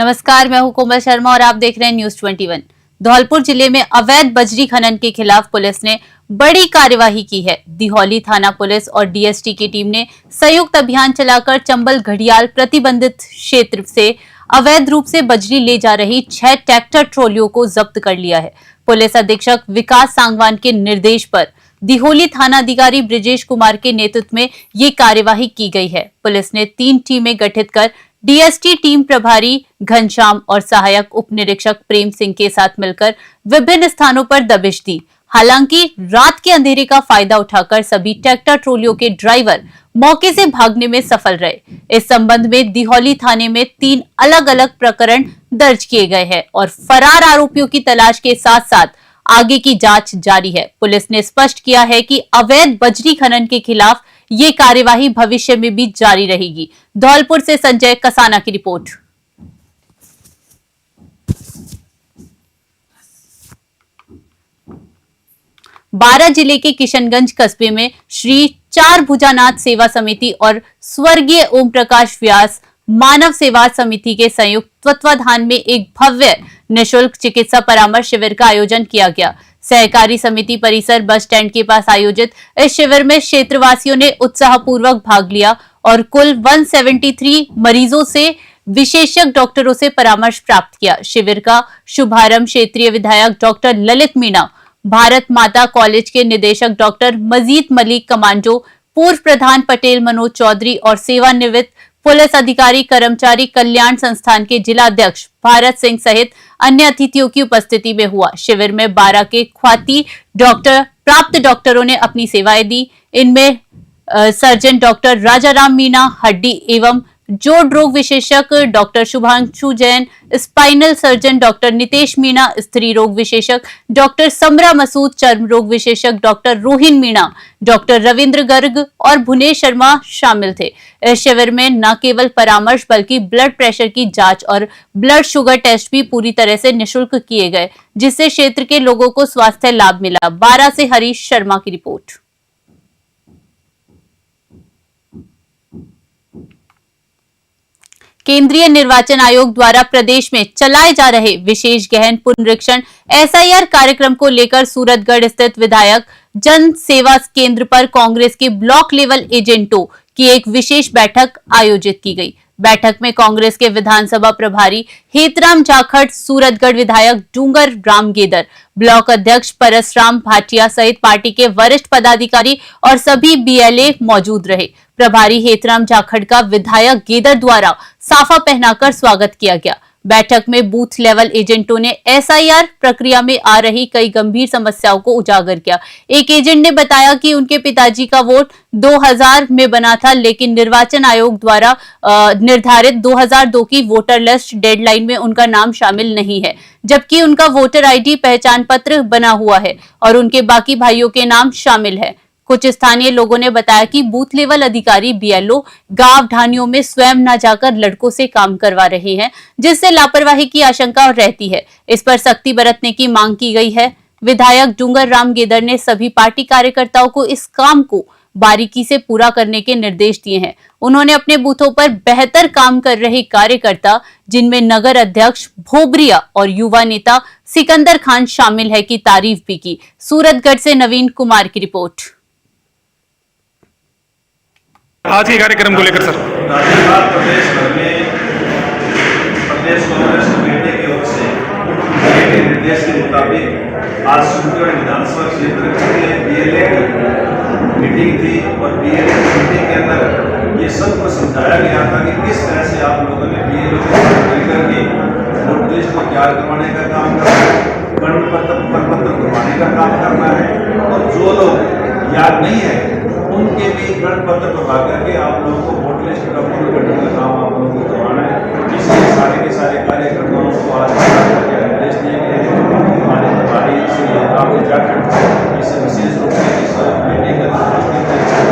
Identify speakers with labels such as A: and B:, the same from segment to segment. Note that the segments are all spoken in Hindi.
A: नमस्कार, मैं हूं कोमल शर्मा और आप देख रहे हैं न्यूज 21। धौलपुर जिले में अवैध बजरी खनन के खिलाफ पुलिस ने बड़ी कार्यवाही की है। दिहौली थाना पुलिस और डीएसटी की टीम ने संयुक्त अभियान चलाकर चंबल घड़ियाल प्रतिबंधित क्षेत्र से अवैध रूप से बजरी ले जा रही 6 ट्रैक्टर ट्रॉलियों को जब्त कर लिया है। पुलिस अधीक्षक विकास सांगवान के निर्देश पर दिहौली थाना अधिकारी ब्रिजेश कुमार के नेतृत्व में ये कार्यवाही की गई है। पुलिस ने 3 टीमें गठित कर डीएसटी टीम प्रभारी घनश्याम और सहायक उप निरीक्षक प्रेम सिंह के साथ मिलकर विभिन्न स्थानों पर दबिश दी। हालांकि रात के अंधेरे का फायदा उठाकर सभी ट्रैक्टर ट्रॉलियों के ड्राइवर मौके से भागने में सफल रहे। इस संबंध में दिहौली थाने में 3 अलग अलग प्रकरण दर्ज किए गए हैं और फरार आरोपियों की तलाश के साथ साथ आगे की जांच जारी है। पुलिस ने स्पष्ट किया है कि अवैध बजरी खनन के खिलाफ ये कार्यवाही भविष्य में भी जारी रहेगी। धौलपुर से संजय कसाना की रिपोर्ट। बारां जिले के किशनगंज कस्बे में श्री चार भुजानाथ सेवा समिति और स्वर्गीय ओम प्रकाश व्यास मानव सेवा समिति के संयुक्त तत्वाधान में एक भव्य निःशुल्क चिकित्सा परामर्श शिविर का आयोजन किया गया। सहकारी समिति परिसर बस स्टैंड के पास आयोजित इस शिविर में क्षेत्रवासियों ने उत्साहपूर्वक भाग लिया और कुल 173 मरीजों से विशेषज्ञ डॉक्टरों से परामर्श प्राप्त किया। शिविर का शुभारंभ क्षेत्रीय विधायक डॉक्टर ललित मीणा, भारत माता कॉलेज के निदेशक डॉक्टर मजीद मलिक कमांडो, पूर्व प्रधान पटेल मनोज चौधरी और सेवानिवृत्त पुलिस अधिकारी कर्मचारी कल्याण संस्थान के जिला अध्यक्ष भारत सिंह सहित अन्य अतिथियों की उपस्थिति में हुआ। शिविर में 12 के ख्याति प्राप्त डॉक्टरों ने अपनी सेवाएं दी। इनमें सर्जन डॉक्टर राजाराम मीणा, हड्डी एवं जोड़ रोग विशेषज्ञ doctor Shubhanshu Jain, spinal surgeon doctor Nitesh Meena, स्त्री रोग विशेषज्ञ डॉक्टर समरा मसूद, चर्म रोग विशेषज्ञ डॉक्टर रोहिन मीणा, डॉक्टर रविंद्र गर्ग और भुवनेश शर्मा शामिल थे। इस शिविर में न केवल परामर्श बल्कि ब्लड प्रेशर की जांच और ब्लड शुगर टेस्ट भी पूरी तरह से निःशुल्क किए गए, जिससे क्षेत्र के लोगों को स्वास्थ्य लाभ मिला। बारां से हरीश शर्मा की रिपोर्ट। केंद्रीय निर्वाचन आयोग द्वारा प्रदेश में चलाए जा रहे विशेष गहन पुनरीक्षण एसआईआर कार्यक्रम को लेकर सूरतगढ़ स्थित विधायक जन सेवा केंद्र पर कांग्रेस के ब्लॉक लेवल एजेंटों की एक विशेष बैठक आयोजित की गई। बैठक में कांग्रेस के विधानसभा प्रभारी हेतराम जाखड़, सूरतगढ़ विधायक डूंगर राम गेदर, ब्लॉक अध्यक्ष परसराम भाटिया सहित पार्टी के वरिष्ठ पदाधिकारी और सभी बीएलए मौजूद रहे। प्रभारी हेतराम जाखड़ का विधायक गेदर द्वारा साफा पहनाकर स्वागत किया गया। बैठक में बूथ लेवल एजेंटों ने एसआईआर प्रक्रिया में आ रही कई गंभीर समस्याओं को उजागर किया। एक एजेंट ने बताया कि उनके पिताजी का वोट 2000 में बना था, लेकिन निर्वाचन आयोग द्वारा निर्धारित 2002 की वोटर लिस्ट डेडलाइन में उनका नाम शामिल नहीं है, जबकि उनका वोटर आईडी पहचान पत्र बना हुआ है और उनके बाकी भाइयों के नाम शामिल है। कुछ स्थानीय लोगों ने बताया कि बूथ लेवल अधिकारी बीएलओ गांव ढानियों में स्वयं न जाकर लड़कों से काम करवा रहे हैं, जिससे लापरवाही की आशंका रहती है। इस पर सख्ती बरतने की मांग की गई है। विधायक डूंगर राम गेदर ने सभी पार्टी कार्यकर्ताओं को इस काम को बारीकी से पूरा करने के निर्देश दिए हैं। उन्होंने अपने बूथों पर बेहतर काम कर रहे कार्यकर्ता, जिनमें नगर अध्यक्ष भोबरिया और युवा नेता सिकंदर खान शामिल है, की तारीफ भी की। सूरतगढ़ से नवीन कुमार की रिपोर्ट।
B: आज के कार्यक्रम को लेकर सर
C: प्रदेश भर में प्रदेश कांग्रेस कमेटी की ओर से निर्देश के मुताबिक आज सूरतगढ़ विधानसभा क्षेत्र के बीएलए की मीटिंग थी और बीएलए की मीटिंग के अंदर ये सबको समझाया गया था कि किस तरह से आप लोगों ने बीएलए को मिलकर के वोट लिस्ट को तैयार करवाने का काम करना है, प्रपत्र करवाने का काम करना है और जो लोग याद नहीं है उनके भी गण पत्र करवा करके आप लोगों को वोट लिस्ट का पूर्ण करने का काम आप लोगों को करवाना है। इसलिए सारे के सारे कार्यकर्ताओं को आज निर्देश दिए गए हैं। हमारे प्रभारी श्री राम जाखड़ इस विशेष रूप से इस मीटिंग का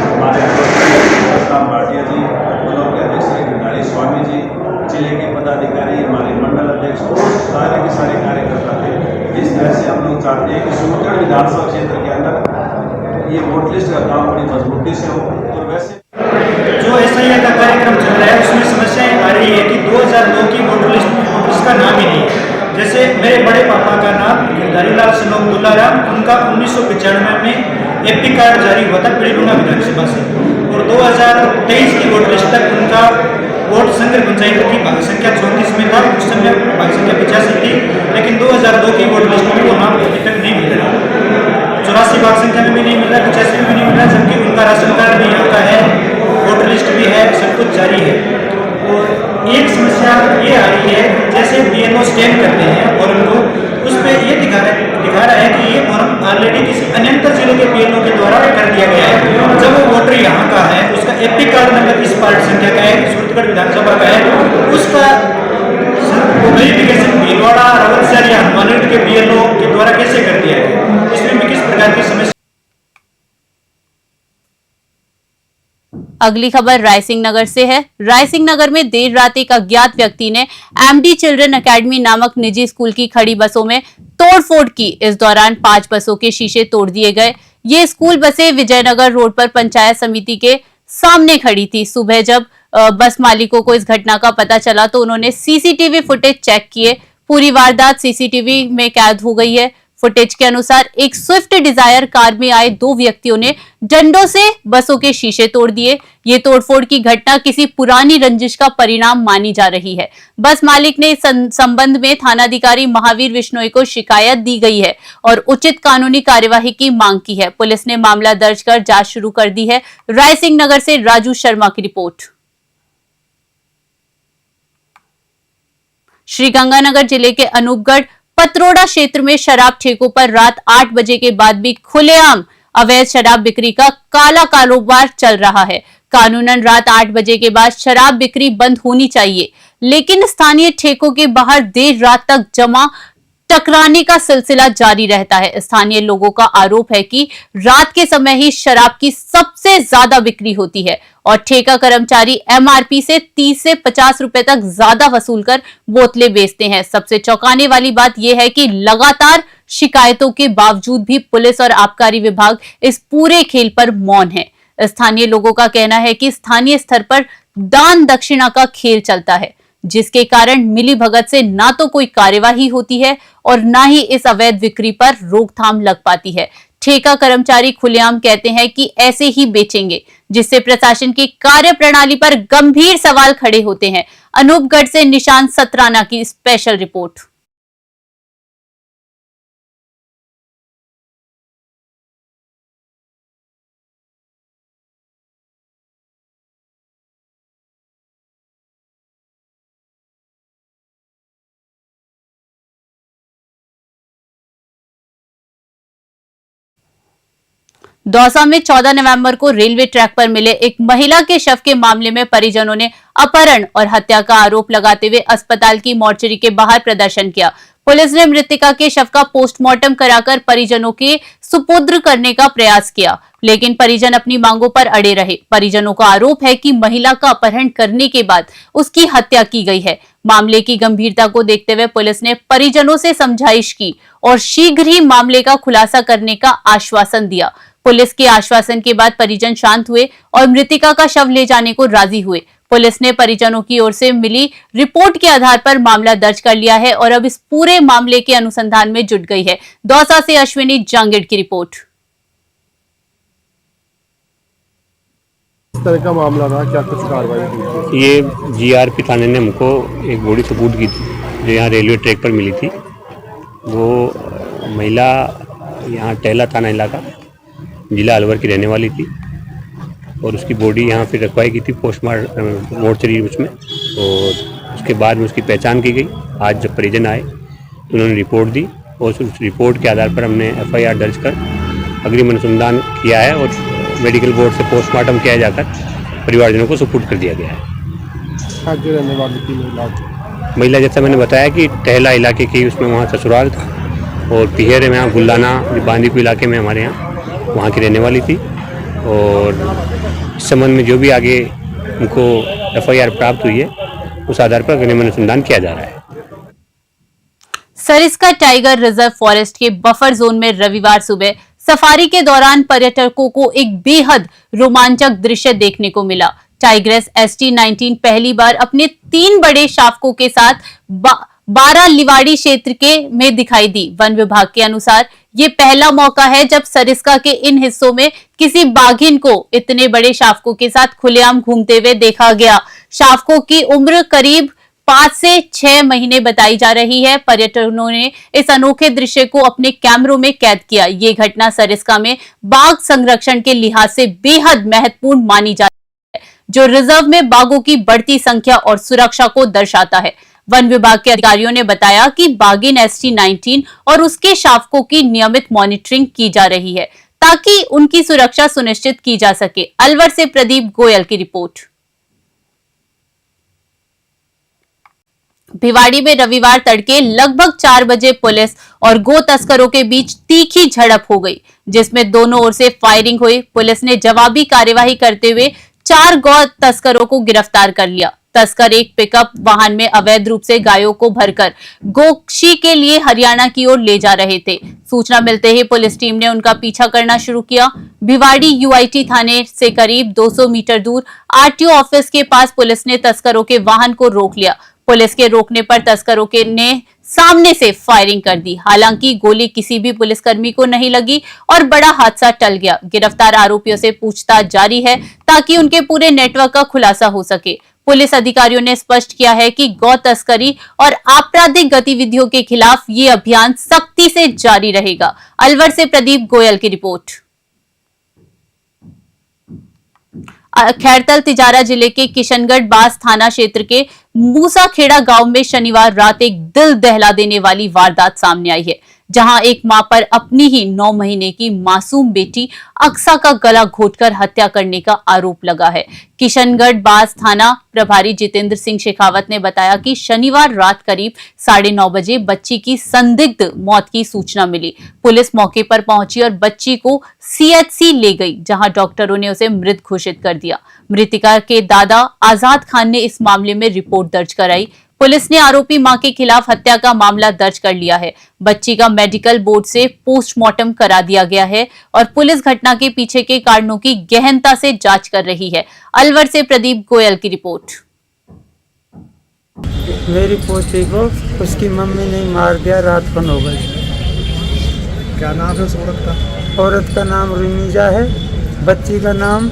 C: हमारे परसराम भाटिया जी, ब्लॉक के अध्यक्ष श्री गिरधारी स्वामी जी, जिले के पदाधिकारी, हमारे मंडल अध्यक्ष और सारे के सारे कार्यकर्ता थे। इस तरह से हम लोग चाहते हैं कि सूरतगढ़ विधानसभा क्षेत्र के अंदर ये वोट लिस्ट का काम बड़ी मजबूती से हो। और वैसे
D: जो एसआईआर का कार्यक्रम चल रहा है उसमें समस्याएं आ रही है कि 2002 की वोटर लिस्ट उसका नाम ही नहीं है। जैसे मेरे बड़े पापा का नाम हरिलाल सनोक दुल्लाराम, उनका 1995 में एपी कार्ड जारी हुआ था पीड़ीलुंगा विधानसभा से, और 2023 की वोट लिस्ट तक उनका वोट संग्रह पंचायत की भाग संख्या 34 में था, उस समय भाग संख्या 85 थी, लेकिन 2002 की वोट लिस्ट में वो नाम अभी तक नहीं मिल रहा। 84 भाग संख्या में भी नहीं मिल रहा, 85 में भी नहीं मिल रहा, जबकि उनका राशन कार्ड भी यहाँ का है, वोटर लिस्ट भी है, सब कुछ जारी है। और एक समस्या ये आ रही है, जैसे बीएलओ स्टैम्प करते हैं फॉर्म को, उस पर ये दिखा रहा है कि ये फॉर्म ऑलरेडी किसी अन्य जिले के बीएलओ के द्वारा कर दिया गया है। जब वो वोटर यहाँ का है, उसका एपी कार्ड नंबर इस पार्ट संख्या का है, सूरतगढ़ विधानसभा का है, उसका वेरिफिकेशन भीलवाड़ा, रावतसर या हनुमानगढ़ के बीएलओ के द्वारा कैसे कर दिया गया, इसमें भी किस प्रकार की समस्या।
A: अगली खबर रायसिंह नगर से है। रायसिंह नगर में देर रात एक अज्ञात व्यक्ति ने एमडी चिल्ड्रन एकेडमी नामक निजी स्कूल की खड़ी बसों में तोड़फोड़ की। इस दौरान 5 बसों के शीशे तोड़ दिए गए। ये स्कूल बसें विजयनगर रोड पर पंचायत समिति के सामने खड़ी थी। सुबह जब बस मालिकों को इस घटना का पता चला तो उन्होंने सीसीटीवी फुटेज चेक किए। पूरी वारदात सीसीटीवी में कैद हो गई है। फुटेज के अनुसार एक स्विफ्ट डिजायर कार में आए 2 व्यक्तियों ने डंडों से बसों के शीशे तोड़ दिए। ये तोड़फोड़ की घटना किसी पुरानी रंजिश का परिणाम मानी जा रही है। बस मालिक ने इस संबंध में थानाधिकारी महावीर विश्नोई को शिकायत दी गई है और उचित कानूनी कार्यवाही की मांग की है। पुलिस ने मामला दर्ज कर जांच शुरू कर दी है। रायसिंह नगर से राजू शर्मा की रिपोर्ट। श्रीगंगानगर जिले के अनूपगढ़ पतरोड़ा क्षेत्र में शराब ठेकों पर रात 8 बजे के बाद भी खुलेआम अवैध शराब बिक्री का काला कारोबार चल रहा है। कानूनन रात 8 बजे के बाद शराब बिक्री बंद होनी चाहिए, लेकिन स्थानीय ठेकों के बाहर देर रात तक जमा टकराने का सिलसिला जारी रहता है। स्थानीय लोगों का आरोप है कि रात के समय ही शराब की सबसे ज्यादा बिक्री होती है और ठेका कर्मचारी एमआरपी से 30 से 50 रुपए तक ज्यादा वसूल कर बोतलें बेचते हैं। सबसे चौंकाने वाली बात यह है कि लगातार शिकायतों के बावजूद भी पुलिस और आबकारी विभाग इस पूरे खेल पर मौन है। स्थानीय लोगों का कहना है कि स्थानीय स्तर पर दान दक्षिणा का खेल चलता है, जिसके कारण मिली भगत से ना तो कोई कार्यवाही होती है और ना ही इस अवैध बिक्री पर रोकथाम लग पाती है। ठेका कर्मचारी खुलेआम कहते हैं कि ऐसे ही बेचेंगे, जिससे प्रशासन की कार्यप्रणाली पर गंभीर सवाल खड़े होते हैं। अनूपगढ़ से निशांत सतराना की स्पेशल रिपोर्ट। दौसा में 14 नवंबर को रेलवे ट्रैक पर मिले एक महिला के शव के मामले में परिजनों ने अपहरण और हत्या का आरोप लगाते हुए अस्पताल की मोर्चरी के बाहर प्रदर्शन किया। पुलिस ने मृतका के शव का पोस्टमार्टम कराकर परिजनों के सुपुर्द करने का प्रयास किया, लेकिन परिजन अपनी मांगों पर अड़े रहे। परिजनों का आरोप है कि महिला का अपहरण करने के बाद उसकी हत्या की गई है। मामले की गंभीरता को देखते हुए पुलिस ने परिजनों से समझाइश की और शीघ्र ही मामले का खुलासा करने का आश्वासन दिया। पुलिस के आश्वासन के बाद परिजन शांत हुए और मृतिका का शव ले जाने को राजी हुए। पुलिस ने परिजनों की ओर से मिली रिपोर्ट के आधार पर मामला दर्ज कर लिया है और अब इस पूरे मामले के अनुसंधान में जुट गई है। दौसा से अश्विनी जांगेड़ की रिपोर्ट।
E: इस तरह का मामला रहा, क्या कुछ कार्रवाई की?
F: ये जीआरपी थाने ने हमको एक बॉडी सबूत की थी जो यहाँ रेलवे ट्रैक पर मिली थी। वो महिला यहाँ टेला थाना इलाका जिला अलवर की रहने वाली थी और उसकी बॉडी यहाँ फिर रखवाई की थी पोस्टमार्टम मोर्चरी उसमें, और उसके बाद में उसकी पहचान की गई। आज जब परिजन आए तो उन्होंने रिपोर्ट दी और उस रिपोर्ट के आधार पर हमने एफआईआर दर्ज कर अग्रिम अनुसंधान किया है और मेडिकल बोर्ड से पोस्टमार्टम किया जाकर परिवारजनों को सुपुर्द कर दिया गया है।
E: जो रहने वाली थी
F: महिला, जैसा मैंने बताया कि टहला इलाके की उसमें वहाँ ससुराल था और तिहरे में यहाँ गुल्लाना बांदीपुर इलाके में हमारे यहाँ वहाँ की रहने वाली थी, और इस संबंध में जो भी आगे उनको एफआईआर प्राप्त हुई है उस आधार पर अग्रिम अनुसंधान किया जा रहा है।
A: सरिस्का टाइगर रिजर्व फॉरेस्ट के बफर जोन में रविवार सुबह सफारी के दौरान पर्यटकों को एक बेहद रोमांचक दृश्य देखने को मिला। टाइग्रेस ST-19 पहली बार अपने 3 बड़े शावकों के साथ 12 लिवाड़ी क्षेत्र के में दिखाई दी। वन विभाग के अनुसार ये पहला मौका है जब सरिस्का के इन हिस्सों में किसी बाघिन को इतने बड़े शावकों के साथ खुलेआम घूमते हुए देखा गया। शावकों की उम्र करीब 5 से 6 महीने बताई जा रही है। पर्यटकों ने इस अनोखे दृश्य को अपने कैमरों में कैद किया। ये घटना सरिस्का में बाघ संरक्षण के लिहाज से बेहद महत्वपूर्ण मानी जाती है, जो रिजर्व में बाघों की बढ़ती संख्या और सुरक्षा को दर्शाता है। वन विभाग के अधिकारियों ने बताया कि बाघिन ST-19 और उसके शावकों की नियमित मॉनिटरिंग की जा रही है ताकि उनकी सुरक्षा सुनिश्चित की जा सके। अलवर से प्रदीप गोयल की रिपोर्ट। भिवाड़ी में रविवार तड़के लगभग 4 बजे पुलिस और गो तस्करों के बीच तीखी झड़प हो गई, जिसमें दोनों ओर से फायरिंग हुई। पुलिस ने जवाबी कार्यवाही करते हुए 4 गौ तस्करों को गिरफ्तार कर लिया। तस्कर एक पिकअप वाहन में अवैध रूप से गायों को भरकर गोकशी के लिए हरियाणा की ओर ले जा रहे थे। सूचना मिलते ही पुलिस टीम ने उनका पीछा करना शुरू किया। भिवाड़ी UIT थाने से करीब 200 मीटर दूर RTO ऑफिस के पास पुलिस ने तस्करों के वाहन को रोक लिया। पुलिस के रोकने पर तस्करों के ने सामने से फायरिंग कर दी। हालांकि गोली किसी भी पुलिसकर्मी को नहीं लगी और बड़ा हादसा टल गया। गिरफ्तार आरोपियों से पूछताछ जारी है ताकि उनके पूरे नेटवर्क का खुलासा हो सके। पुलिस अधिकारियों ने स्पष्ट किया है कि गौ तस्करी और आपराधिक गतिविधियों के खिलाफ ये अभियान सख्ती से जारी रहेगा। अलवर से प्रदीप गोयल की रिपोर्ट। खैरतल तिजारा जिले के किशनगढ़ बास थाना क्षेत्र के मूसाखेड़ा गांव में शनिवार रात एक दिल दहला देने वाली वारदात सामने आई है, जहां एक मां पर अपनी ही 9 महीने की मासूम बेटी अक्सा का गला घोटकर हत्या करने का आरोप लगा है। किशनगढ़ बास थाना प्रभारी जितेंद्र सिंह शेखावत ने बताया कि शनिवार रात करीब 9:30 बजे बच्ची की संदिग्ध मौत की सूचना मिली। पुलिस मौके पर पहुंची और बच्ची को CHC ले गई, जहां डॉक्टरों ने उसे मृत घोषित कर दिया। मृतिका के दादा आजाद खान ने इस मामले में रिपोर्ट दर्ज कराई। पुलिस ने आरोपी मां के खिलाफ हत्या का मामला दर्ज कर लिया है। बच्ची का मेडिकल बोर्ड से पोस्टमार्टम करा दिया गया है और पुलिस घटना के पीछे के कारणों की गहनता से जांच कर रही है। अलवर से प्रदीप गोयल की रिपोर्ट।
G: मेरी पोती को उसकी मम्मी ने मार दिया रात को 9 बजे।
E: क्या नाम है उस औरत का?
G: औरत का नाम रुमीजा है, बच्ची का नाम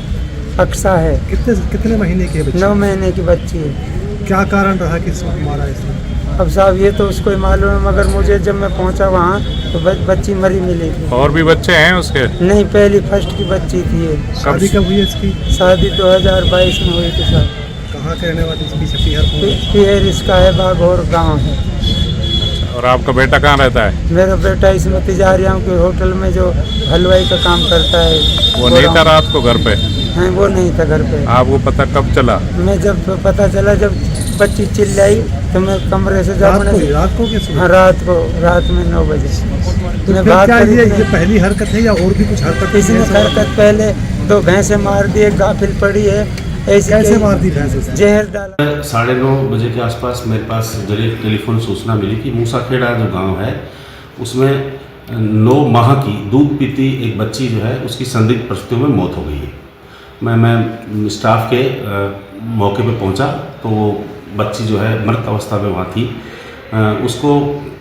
G: अक्सा है।
E: कितने महीने की है बच्ची?
G: 9 महीने की बच्ची है।
E: क्या कारण रहा कि इसको मारा इसने?
G: अब साहब ये तो उसको ही मालूम है, मगर मुझे जब मैं पहुंचा वहाँ तो बच्ची मरी मिली थी।
B: और भी बच्चे हैं उसके?
G: नहीं, पहली फर्स्ट की बच्ची थी ये।
E: शादी कब हुई है इसकी?
G: शादी 2022 में हुई थी सर।
E: कहाँ के रहने वाली इसकी?
G: पिहर इसका है, बागौर गाँव है।
B: और आपका बेटा कहाँ रहता है?
G: मेरा बेटा इसमें तिजारियाँ के होटल में जो हलवाई का काम करता है।
B: वो नहीं था रात को घर पे?
G: हाँ, वो नहीं था घर पे।
B: आपको पता कब चला?
G: मैं जब पता चला, जब बच्ची चिल्लाई तो मैं कमरे से
E: रात को कैसे?
G: हाँ, रात में 9 बजे।
E: तो क्या ये पहली हरकत है या और भी कुछ हरकत?
G: इसने हरकत पहले 2 भैंसे मार दिए, गाफिल पड़ी है।
E: ऐसे मार दी भैंसे?
G: जहर डाला।
H: 9:30 बजे के आसपास मेरे पास टेलीफोन सूचना मिली कि मूसाखेड़ा जो गांव है उसमें 9 माह की दूध पीती एक बच्ची जो है उसकी संदिग्ध परिस्थितियों में मौत हो गई है। मैं स्टाफ के मौके पर पहुंचा तो वो बच्ची जो है मृत अवस्था में वहाँ थी। उसको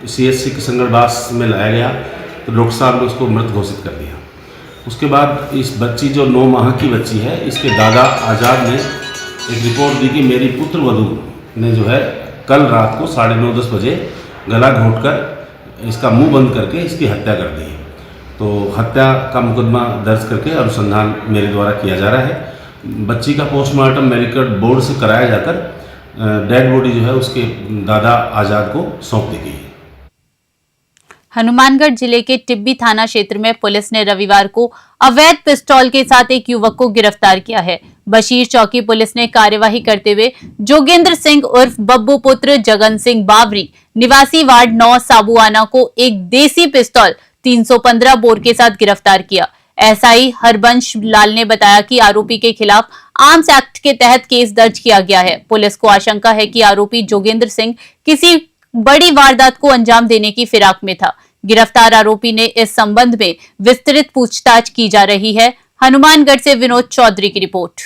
H: CHC किशनगढ़ बास में लाया गया तो डॉक्टर साहब ने उसको मृत घोषित कर दिया। उसके बाद इस बच्ची जो 9 माह की बच्ची है, इसके दादा आज़ाद ने एक रिपोर्ट दी कि मेरी पुत्र वधू ने जो है कल रात को 9:30-10 बजे गला घोंटकर इसका मुंह बंद करके इसकी हत्या कर दी है। तो हत्या का मुकदमा दर्ज करके अनुसंधान मेरे द्वारा किया जा रहा है। बच्ची का पोस्टमार्टम मेडिकल बोर्ड से कराया जाकर डेड बॉडी जो है उसके दादा आज़ाद को सौंप दी गई है।
A: हनुमानगढ़ जिले के टिब्बी थाना क्षेत्र में पुलिस ने रविवार को अवैध पिस्तौल के साथ एक युवक को गिरफ्तार किया है। बशीर चौकी पुलिस ने कार्यवाही करते हुए जोगेंद्र सिंह उर्फ बब्बू पुत्र जगन सिंह बावरी निवासी वार्ड 9 साबुआना को एक देसी पिस्तौल 315 बोर के साथ गिरफ्तार किया। एसआई हरबंश लाल ने बताया कि आरोपी के खिलाफ आर्म्स एक्ट के तहत केस दर्ज किया गया है। पुलिस को आशंका है कि आरोपी जोगेंद्र सिंह किसी बड़ी वारदात को अंजाम देने की फिराक में था। गिरफ्तार आरोपी ने इस संबंध में विस्तृत पूछताछ की जा रही है। हनुमानगढ़ से विनोद चौधरी की रिपोर्ट।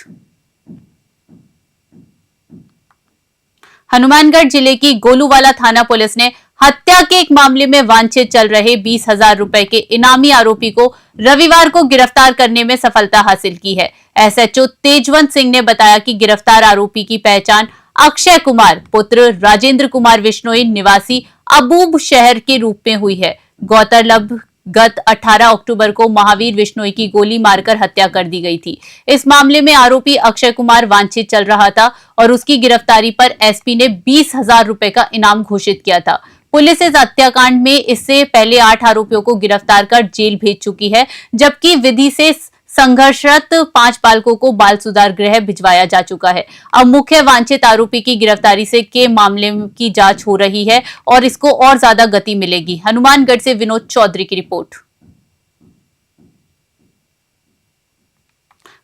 A: हनुमानगढ़ जिले की गोलूवाला थाना पुलिस ने हत्या के एक मामले में वांछित चल रहे 20,000 रुपए के इनामी आरोपी को रविवार को गिरफ्तार करने में सफलता हासिल की है। एसएचओ तेजवंत सिंह ने बताया कि गिरफ्तार आरोपी की पहचान अक्षय कुमार पुत्र राजेंद्र कुमार विश्नोई निवासी अबूब शहर के रूप में हुई है। गौरतलब गत 18 अक्टूबर को महावीर विश्नोई की गोली मारकर हत्या कर दी गई थी। इस मामले में आरोपी अक्षय कुमार वांछित चल रहा था और उसकी गिरफ्तारी पर एसपी ने 20,000 रुपए का इनाम घोषित किया था। पुलिस इस हत्याकांड में इससे पहले 8 आरोपियों को गिरफ्तार कर जेल भेज चुकी है, जबकि विधि से संघर्षरत 5 बालकों को बाल सुधार गृह भिजवाया जा चुका है। अब मुख्य वांछित आरोपी की गिरफ्तारी से के मामले की जांच हो रही है और इसको और ज्यादा गति मिलेगी। हनुमानगढ़ से विनोद चौधरी की रिपोर्ट।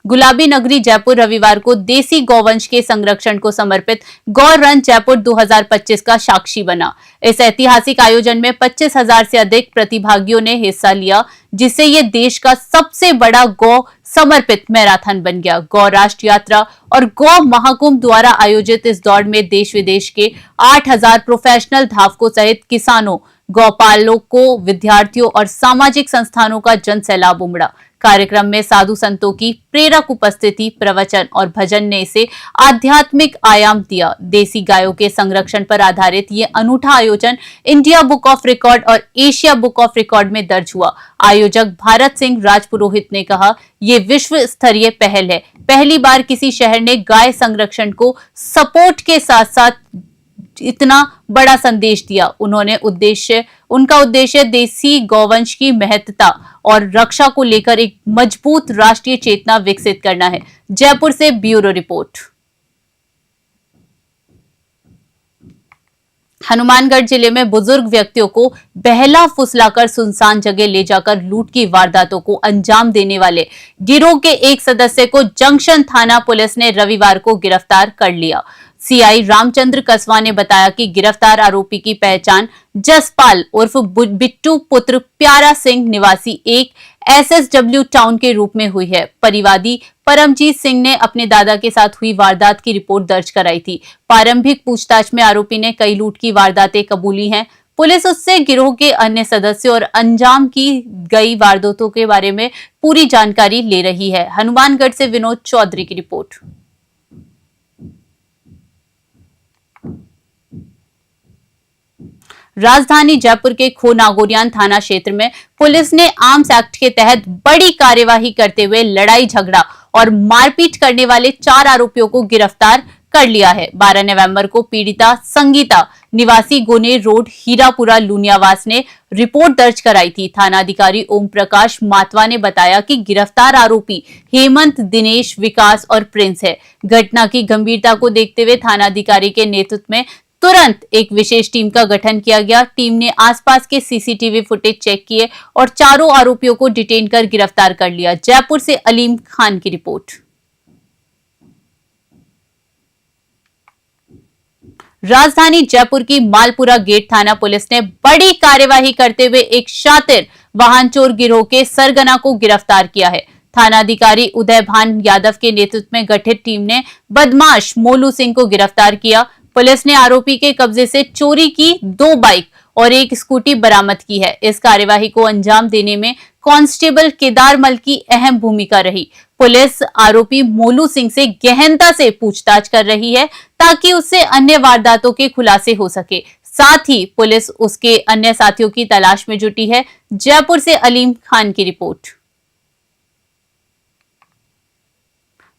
A: गुलाबी नगरी जयपुर रविवार को देसी गौवंश के संरक्षण को समर्पित गौ रन जयपुर 2025 का साक्षी बना। इस ऐतिहासिक आयोजन में 25,000 से अधिक प्रतिभागियों ने हिस्सा लिया, जिससे ये देश का सबसे बड़ा गौ समर्पित मैराथन बन गया। गौ राष्ट्र यात्रा और गौ महाकुंभ द्वारा आयोजित इस दौड़ में देश विदेश के 8,000 प्रोफेशनल धावकों सहित किसानों, गौपालकों, विद्यार्थियों और सामाजिक संस्थानों का जन सैलाब उमड़ा। कार्यक्रम में साधु संतों की प्रेरक उपस्थिति, प्रवचन और भजन ने इसे आध्यात्मिक आयाम दिया। देसी गायों के संरक्षण पर आधारित ये अनूठा आयोजन इंडिया बुक ऑफ रिकॉर्ड और एशिया बुक ऑफ रिकॉर्ड में दर्ज हुआ। आयोजक भारत सिंह राजपुरोहित ने कहा, ये विश्व स्तरीय पहल है। पहली बार किसी शहर ने गाय संरक्षण को सपोर्ट के साथ साथ इतना बड़ा संदेश दिया। उनका उद्देश्य देसी गौवंश की महत्ता और रक्षा को लेकर एक मजबूत राष्ट्रीय चेतना विकसित करना है। जयपुर से ब्यूरो रिपोर्ट। हनुमानगढ़ जिले में बुजुर्ग व्यक्तियों को बहला फुसलाकर सुनसान जगह ले जाकर लूट की वारदातों को अंजाम देने वाले गिरोह के एक सदस्य को जंक्शन थाना पुलिस ने रविवार को गिरफ्तार कर लिया। सीआई रामचंद्र कसवा ने बताया कि गिरफ्तार आरोपी की पहचान जसपाल उर्फ बिट्टू पुत्र प्यारा सिंह निवासी एक एसएसडब्ल्यू टाउन के रूप में हुई है। परिवादी परमजीत सिंह ने अपने दादा के साथ हुई वारदात की रिपोर्ट दर्ज कराई थी। प्रारंभिक पूछताछ में आरोपी ने कई लूट की वारदातें कबूली हैं। पुलिस उससे गिरोह के अन्य सदस्यों और अंजाम की गई वारदातों के बारे में पूरी जानकारी ले रही है। हनुमानगढ़ से विनोद चौधरी की रिपोर्ट। राजधानी जयपुर के खो नागोरियान थाना क्षेत्र में पुलिस ने आर्म्स एक्ट के तहत बड़ी कार्यवाही करते हुए लड़ाई झगड़ा और मारपीट करने वाले 4 आरोपियों को गिरफ्तार कर लिया है। 12 नवंबर को पीड़िता संगीता निवासी गोने रोड हीरापुरा लुनियावास ने रिपोर्ट दर्ज कराई थी। थानाधिकारी ओम प्रकाश मातवा ने बताया कि गिरफ्तार आरोपी हेमंत, दिनेश, विकास और प्रिंस है। घटना की गंभीरता को देखते हुए थानाधिकारी के नेतृत्व में तुरंत एक विशेष टीम का गठन किया गया। टीम ने आसपास के सीसीटीवी फुटेज चेक किए और चारों आरोपियों को डिटेन कर गिरफ्तार कर लिया। जयपुर से अलीम खान की रिपोर्ट। राजधानी जयपुर की मालपुरा गेट थाना पुलिस ने बड़ी कार्यवाही करते हुए एक शातिर वाहन चोर गिरोह के सरगना को गिरफ्तार किया है। थानाधिकारी उदय भान यादव के नेतृत्व में गठित टीम ने बदमाश मोलू सिंह को गिरफ्तार किया। पुलिस ने आरोपी के कब्जे से चोरी की 2 बाइक और 1 स्कूटी बरामद की है। इस कार्यवाही को अंजाम देने में कांस्टेबल केदारमल की अहम भूमिका रही। पुलिस आरोपी मोलू सिंह से गहनता से पूछताछ कर रही है ताकि उससे अन्य वारदातों के खुलासे हो सके। साथ ही पुलिस उसके अन्य साथियों की तलाश में जुटी है। जयपुर से अलीम खान की रिपोर्ट।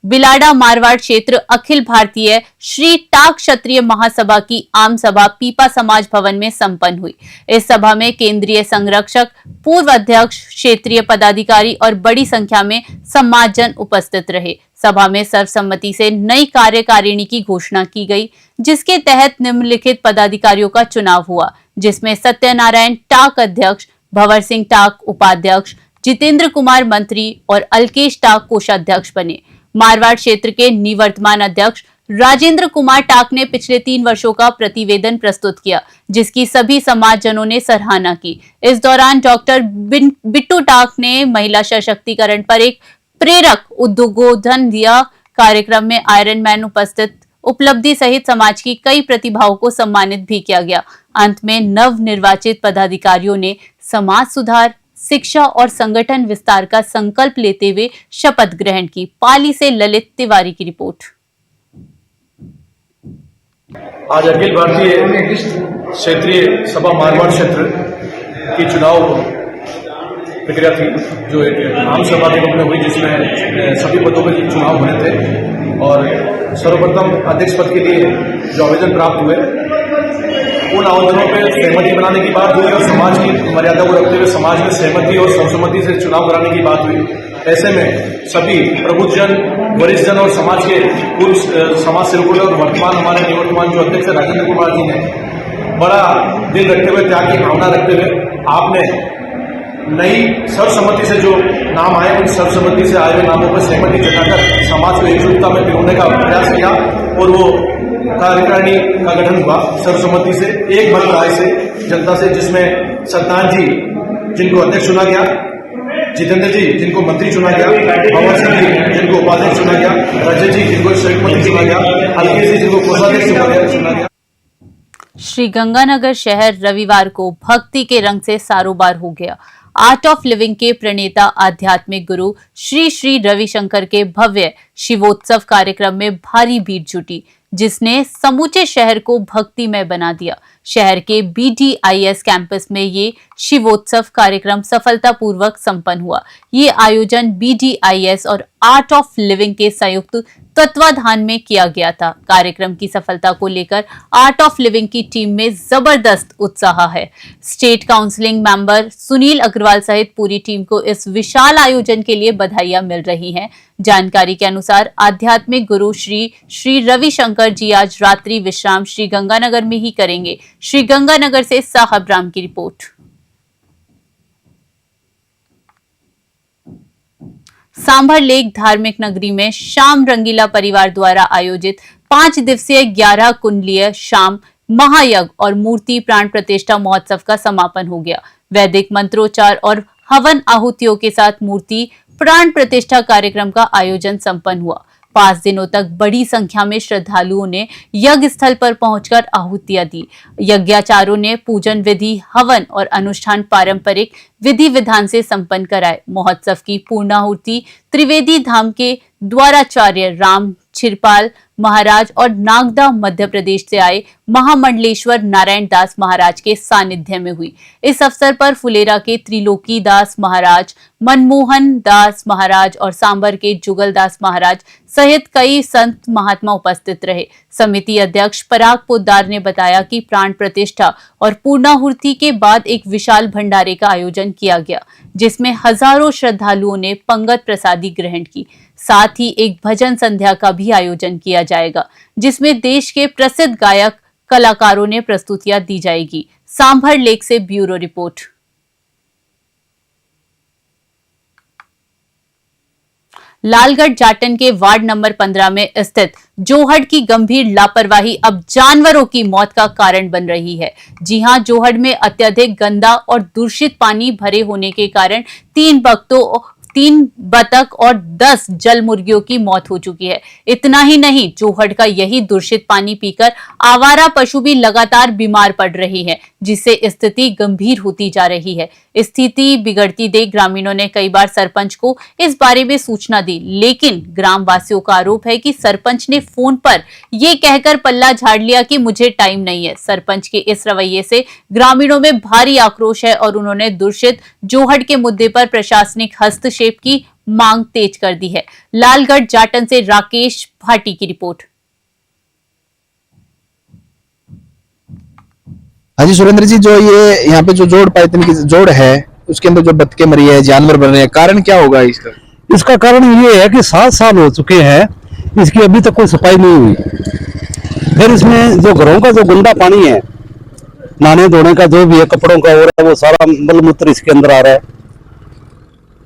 A: बिलाडा मारवाड़ क्षेत्र अखिल भारतीय श्री टाक क्षत्रिय महासभा की आम सभा पीपा समाज भवन में संपन्न हुई। इस सभा में केंद्रीय संरक्षक, पूर्व अध्यक्ष, क्षेत्रीय पदाधिकारी और बड़ी संख्या में समाजजन उपस्थित रहे। सभा में सर्वसम्मति से नई कार्यकारिणी की घोषणा की गई, जिसके तहत निम्नलिखित पदाधिकारियों का चुनाव हुआ, जिसमें सत्यनारायण टाक अध्यक्ष, भंवर सिंह टाक उपाध्यक्ष, जितेंद्र कुमार मंत्री और अलकेश टाक कोषाध्यक्ष बने। मारवाड़ क्षेत्र के निवर्तमान अध्यक्ष राजेंद्र कुमार टाक ने पिछले 3 वर्षों का प्रतिवेदन प्रस्तुत किया, जिसकी सभी समाजजनों ने सराहना की। इस दौरान डॉक्टर बिट्टू टाक ने महिला सशक्तिकरण पर एक प्रेरक उद्बोधन दिया। कार्यक्रम में आयरन मैन उपस्थित उपलब्धि सहित समाज की कई प्रतिभाओं को सम्मानित भी किया गया। अंत में नव निर्वाचित पदाधिकारियों ने समाज सुधार, शिक्षा और संगठन विस्तार का संकल्प लेते हुए शपथ ग्रहण की। पाली से ललित तिवारी की रिपोर्ट।
I: आज अखिल भारतीय क्षेत्रीय सभा मारवाड़ क्षेत्र की चुनाव प्रक्रिया थी, जो एक आम सभा के रूप में हुई, जिसमें सभी पदों पर चुनाव होने थे और सर्वप्रथम अध्यक्ष पद के लिए जो आवेदन प्राप्त हुए, उन आवेदनों पर सहमति बनाने की बात हुई और समाज की मर्यादा को रखते हुए समाज में सहमति और सर्वसम्मति से चुनाव कराने की बात हुई। ऐसे में सभी प्रबुद्धजन, वरिष्ठजन और समाज के पूर्व समाज सेवकों और वर्तमान हमारे निवर्तमान जो अध्यक्ष राजेंद्र कुमार जी ने बड़ा दिल रखते हुए, त्याग की भावना रखते हुए आपने नई सर्वसम्मति से जो नाम आए, उन सर्वसम्मति से आए हुए नामों पर सहमति जताकर समाज को एकजुटता में पिरोने का प्रयास किया और वो कार्यकारिणी का गठन हुआ सर्वसम्मति से, एक मत राय से, जनता से, जिसमें सत्यनारायण जी जिनको अध्यक्ष चुना गया, जितेंद्र जी जिनको मंत्री चुना गया, पवन सिंह जी जिनको उपाध्यक्ष चुना गया, रजत जी जिनको संयुक्त मंत्री चुना गया, हल्के जी जिनको कोषाध्यक्ष चुना गया।
A: श्री गंगानगर शहर रविवार को भक्ति के रंग से सारोबार हो गया। आर्ट ऑफ लिविंग के प्रणेता आध्यात्मिक गुरु श्री श्री रविशंकर के भव्य शिवोत्सव कार्यक्रम में भारी भीड़ जुटी, जिसने समूचे शहर को भक्तिमय बना दिया। शहर के BDIS कैंपस में ये शिवोत्सव कार्यक्रम सफलतापूर्वक संपन्न हुआ। ये आयोजन BDIS और आर्ट ऑफ लिविंग के संयुक्त तत्वाधान में किया गया था। कार्यक्रम की सफलता को लेकर आर्ट ऑफ लिविंग की टीम में जबरदस्त उत्साह है। State counselling member Sunil Agarwal सहित पूरी टीम को इस विशाल आयोजन के लिए बधाइयां मिल रही हैं। जानकारी के अनुसार आध्यात्मिक गुरु श्री श्री रविशंकर जी आज रात्रि विश्राम श्री गंगानगर में ही करेंगे। श्री गंगानगर से साहब राम की रिपोर्ट। सांभर लेक धार्मिक नगरी में शाम रंगीला परिवार द्वारा आयोजित 5 दिवसीय 11 कुंडलीय शाम महायज्ञ और मूर्ति प्राण प्रतिष्ठा महोत्सव का समापन हो गया। वैदिक मंत्रोच्चार और हवन आहुतियों के साथ मूर्ति प्राण प्रतिष्ठा कार्यक्रम का आयोजन संपन्न हुआ। 5 दिनों तक बड़ी संख्या में श्रद्धालुओं ने यज्ञ स्थल पर पहुंचकर आहुतियां दी। यज्ञाचार्यों ने पूजन विधि, हवन और अनुष्ठान पारंपरिक विधि विधान से संपन्न कराए। महोत्सव की पूर्णाहुति त्रिवेदी धाम के द्वाराचार्य राम छिरपाल महाराज और नागदा मध्य प्रदेश से आए महामंडलेश्वर नारायण दास महाराज के सानिध्य में हुई। इस अवसर पर फुलेरा के त्रिलोकी दास महाराज, मनमोहन दास महाराज और सांबर के जुगल दास महाराज सहित कई संत महात्मा उपस्थित रहे। समिति अध्यक्ष पराग पोद्दार ने बताया कि प्राण प्रतिष्ठा और पूर्णाहुति के बाद एक विशाल भंडारे का आयोजन किया गया, जिसमें हजारों श्रद्धालुओं ने पंगत प्रसादी ग्रहण की। साथ ही एक भजन संध्या का भी आयोजन किया जाएगा, जिसमें देश के प्रसिद्ध गायक कलाकारों ने प्रस्तुतियां दी जाएगी। सांभर लेक से ब्यूरो रिपोर्ट। लालगढ़ जाटन के वार्ड नंबर 15 में स्थित जोहड़ की गंभीर लापरवाही अब जानवरों की मौत का कारण बन रही है। जी हां, जोहड़ में अत्यधिक गंदा और दूषित पानी भरे होने के कारण 3 बतख और 10 जल मुर्गियों की मौत हो चुकी है। इतना ही नहीं, जोहड़ का यही दूषित पानी पीकर आवारा पशु भी लगातार बीमार पड़ रहे हैं, जिससे स्थिति गंभीर होती जा रही है। स्थिति बिगड़ती देख ग्रामीणों ने कई बार सरपंच को इस बारे में सूचना दी, लेकिन ग्राम वासियों का आरोप है कि सरपंच ने फोन पर यह कहकर पल्ला झाड़ लिया कि मुझे टाइम नहीं है। सरपंच के इस रवैये से ग्रामीणों में भारी आक्रोश है और उन्होंने दूषित जोहड़ के मुद्दे पर प्रशासनिक हस्तक्षेप की मांग तेज कर दी है। लालगढ़ जाटन से राकेश भाटी की रिपोर्ट।
J: हाँ जी सुरेंद्र जी, जो ये यहाँ पे जो जोड़ पाइथन की जोड़ है, उसके अंदर जो बतखें मरी है, जानवर बन रहे हैं, कारण क्या होगा इसका?
E: इसका कारण ये है कि 7 साल हो चुके हैं, इसकी अभी तक कोई सफाई नहीं हुई। फिर इसमें जो घरों का जो गंदा पानी है, नहाने धोने का जो भी है, कपड़ों का हो रहा है, वो सारा मल मूत्र इसके अंदर आ रहा है।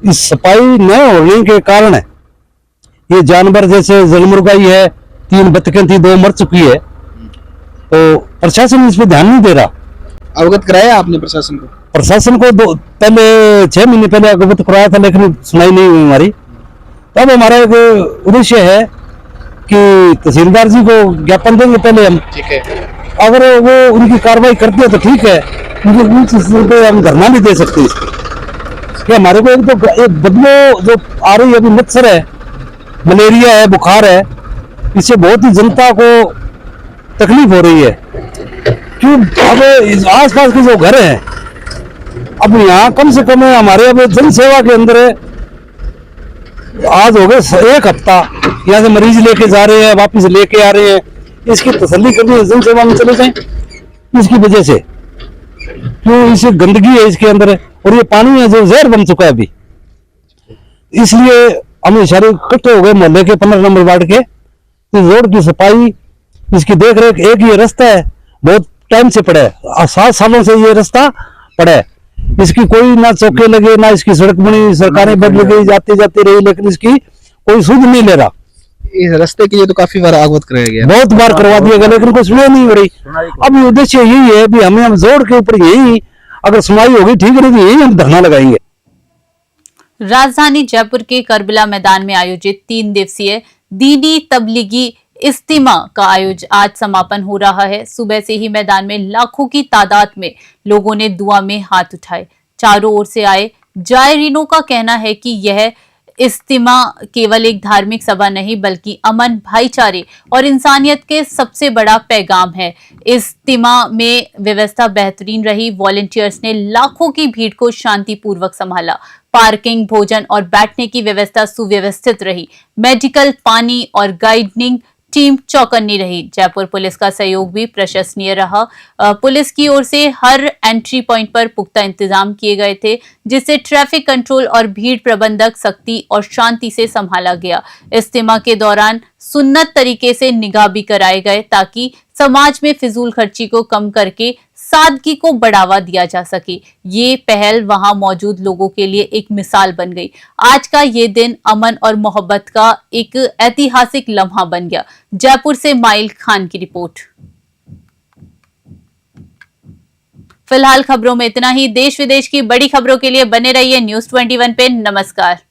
E: इस सफाई न होने के कारण ये जानवर, जैसे जलमुर्गाई है, 3 बतखें थी, 2 मर चुकी है, तो प्रशासन इस पर ध्यान नहीं दे रहा।
J: अवगत कराया आपने प्रशासन को?
E: प्रशासन को पहले 6 महीने पहले अवगत कराया था, लेकिन सुनाई नहीं हुई हमारी। तब हमारा एक उद्देश्य है कि तहसीलदार जी को ज्ञापन देंगे पहले हम,
J: ठीक है।
E: अगर वो उनकी कार्रवाई करते हैं तो ठीक है, क्योंकि उस स्थिति पे हम धरना नहीं दे सकते। कि हमारे को एक बदबू जो आ रही है, अभी मच्छर है, मलेरिया है, बुखार है, इससे बहुत ही जनता को तकलीफ हो रही है। क्यों अब आसपास के जो घर हैं, अब यहाँ कम से कम हमारे अब जन सेवा के अंदर आज हो गए 1 हफ्ता, यहाँ से मरीज लेके जा रहे हैं, वापिस लेके आ रहे हैं, इसकी तसल्ली करनी जन सेवा में चले जाएं। इसकी वजह से क्यों, इसे गंदगी है इसके अंदर, और ये पानी है जो जहर बन चुका है अभी, इसलिए हम सारे इकट्ठे हो गए मोहल्ले के 15 नंबर वार्ड के। इस रोड की सफाई, इसकी देख रेख, एक ये रास्ता है बहुत टाइम से पड़ा है, 7 सालों से ये रास्ता पड़ा है, इसकी कोई ना चौके लगे, ना इसकी सड़क बनी, सरकारें बदल गई, जाती जाती रही, लेकिन इसकी कोई सूझ नहीं ले रहा।
J: इस रास्ते के लिए तो काफी बार अवगत कराया गया,
E: बहुत बार करवा दिया गया, लेकिन कोई सुनाई नहीं हो रही। अब उद्देश्य यही है भी हम जोड़ के ऊपर यही, अगर सुनाई होगी ठीक नहीं तो यही हम धरना लगाएंगे।
A: राजधानी जयपुर के करबला मैदान में आयोजित 3 दिवसीय दीनी तबलीगी इज्तिमा का आज समापन हो रहा है। सुबह से ही मैदान में लाखों की तादाद में लोगों ने दुआ में हाथ उठाए। चारों ओर से आए जायरीनों का कहना है कि यह इज्तिमा केवल एक धार्मिक सभा नहीं बल्कि अमन, भाईचारे और इंसानियत के सबसे बड़ा पैगाम है। इज्तिमा में व्यवस्था बेहतरीन रही। वॉलंटियर्स ने लाखों की भीड़ को शांतिपूर्वक संभाला। पार्किंग, भोजन और बैठने की व्यवस्था सुव्यवस्थित रही। मेडिकल, पानी और गाइडिंग टीम चौकन्नी रही। जयपुर पुलिस का सहयोग भी प्रशंसनीय रहा। पुलिस की ओर से हर एंट्री पॉइंट पर पुख्ता इंतजाम किए गए थे, जिससे ट्रैफिक कंट्रोल और भीड़ प्रबंधक सख्ती और शांति से संभाला गया। इज्तिमा के दौरान सुन्नत तरीके से निगाह भी कराए गए ताकि समाज में फिजूल खर्ची को कम करके सादगी को बढ़ावा दिया जा सके। ये पहल वहां मौजूद लोगों के लिए एक मिसाल बन गई। आज का ये दिन अमन और मोहब्बत का एक ऐतिहासिक लम्हा बन गया। जयपुर से माइल खान की रिपोर्ट। फिलहाल खबरों में इतना ही। देश विदेश की बड़ी खबरों के लिए बने रहिए News 21 पे। नमस्कार।